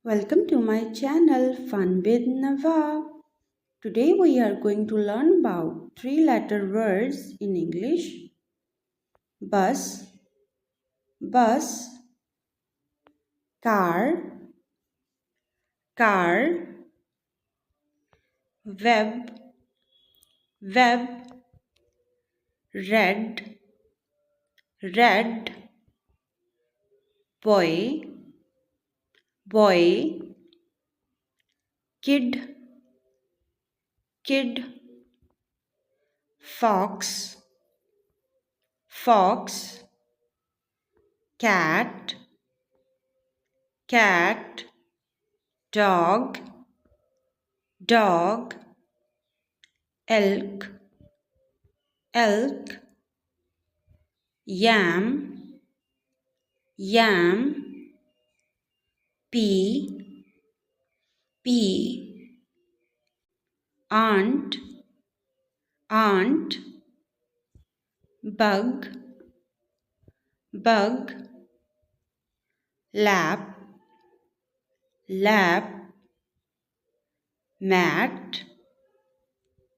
Welcome to my channel Fun with Nava. Today we are going to learn about three-letter words in English. Bus, bus, car, car, web, web, red, red, boy, boy, kid, kid, fox, fox, cat, cat, dog, dog, elk, elk, yam, yam, pea, pea, aunt, aunt, bug, bug, lap, lap, mat,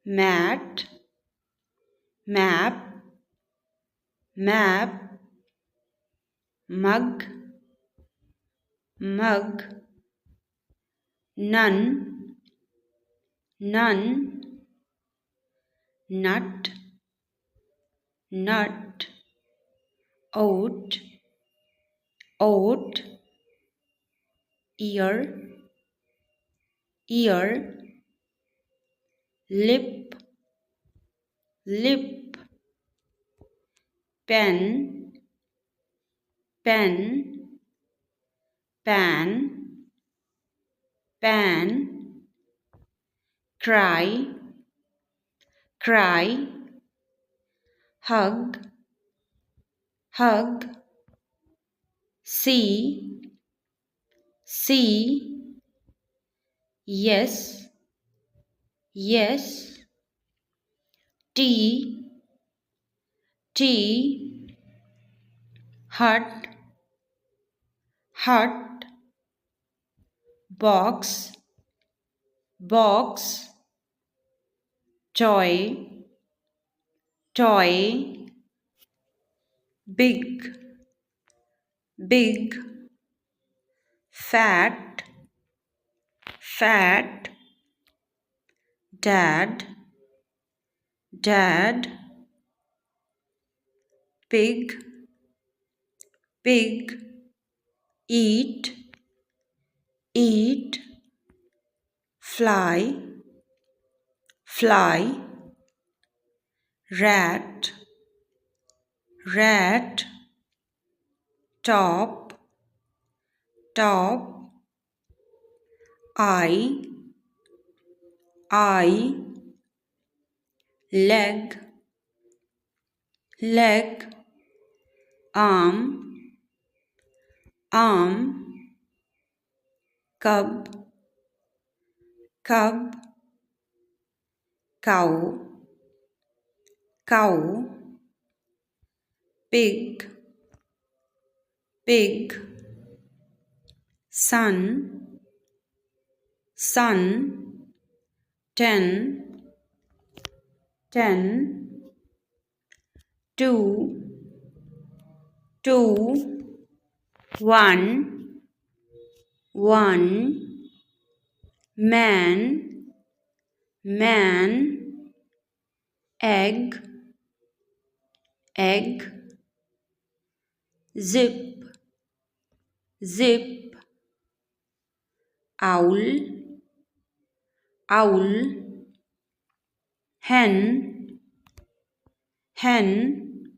mat, map, map, mug, mug, nun, nun, nut, nut, oat, oat, ear, ear, lip, lip, pen, pen, pan, pan, cry, cry, hug, hug, see, see, yes, yes, tea, tea, hut, hut, box, box, toy, toy, big, big, fat, fat, dad, dad, pig, pig, eat, eat, fly, fly, rat, rat, top, top, eye, eye, leg, leg, arm, arm, cub, cub, cow, cow, pig, pig, sun, sun, 10, 10, 2, 2, 1, 1, man, man, egg, egg, zip, zip, owl, owl, hen, hen,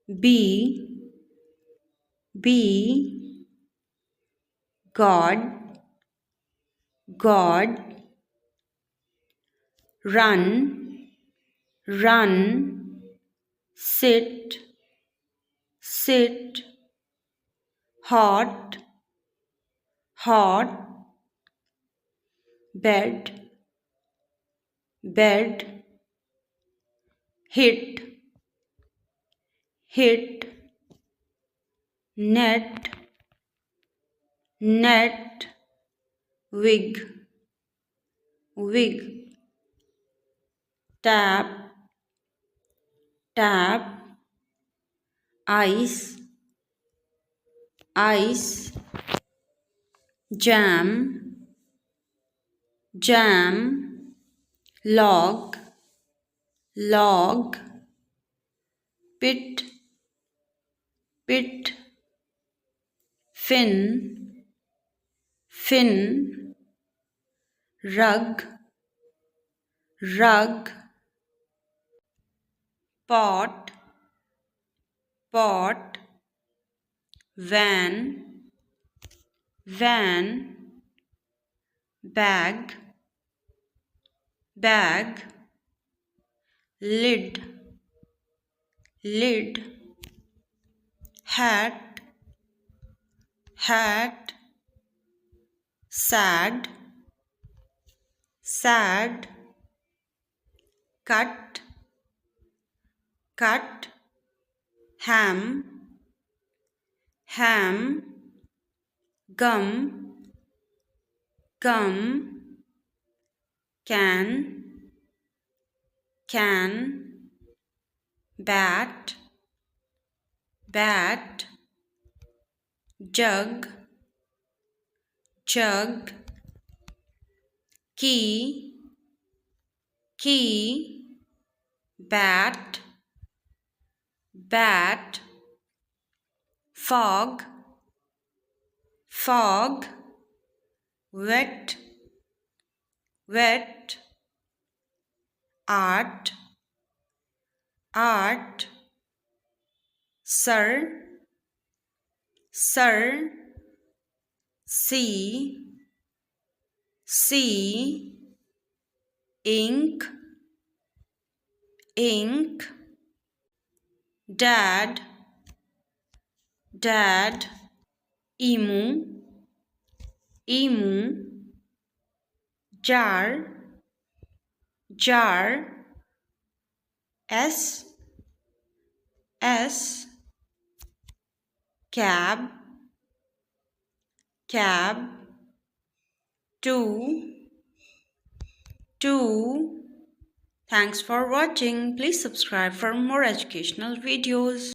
bee, bee, god, god, run, run, sit, sit, hot, hot, bed, bed, hit, hit, net, net, wig, wig, tap, tap, ice, ice, jam, jam, log, log, pit, pit, fin, fin, rug, rug, pot, pot, van, van, bag, bag, lid, lid, hat, hat, sad, sad, cut, cut, ham, ham, gum, gum, can, can, bat, bat, jug, jug, key, key, bat, bat, fog, fog, wet, wet, art, art, sir, sir, see, see, ink, ink, dad, dad, emu, emu, jar, jar, s, s, cab, cab, two, two. Thanks for watching. Please subscribe for more educational videos.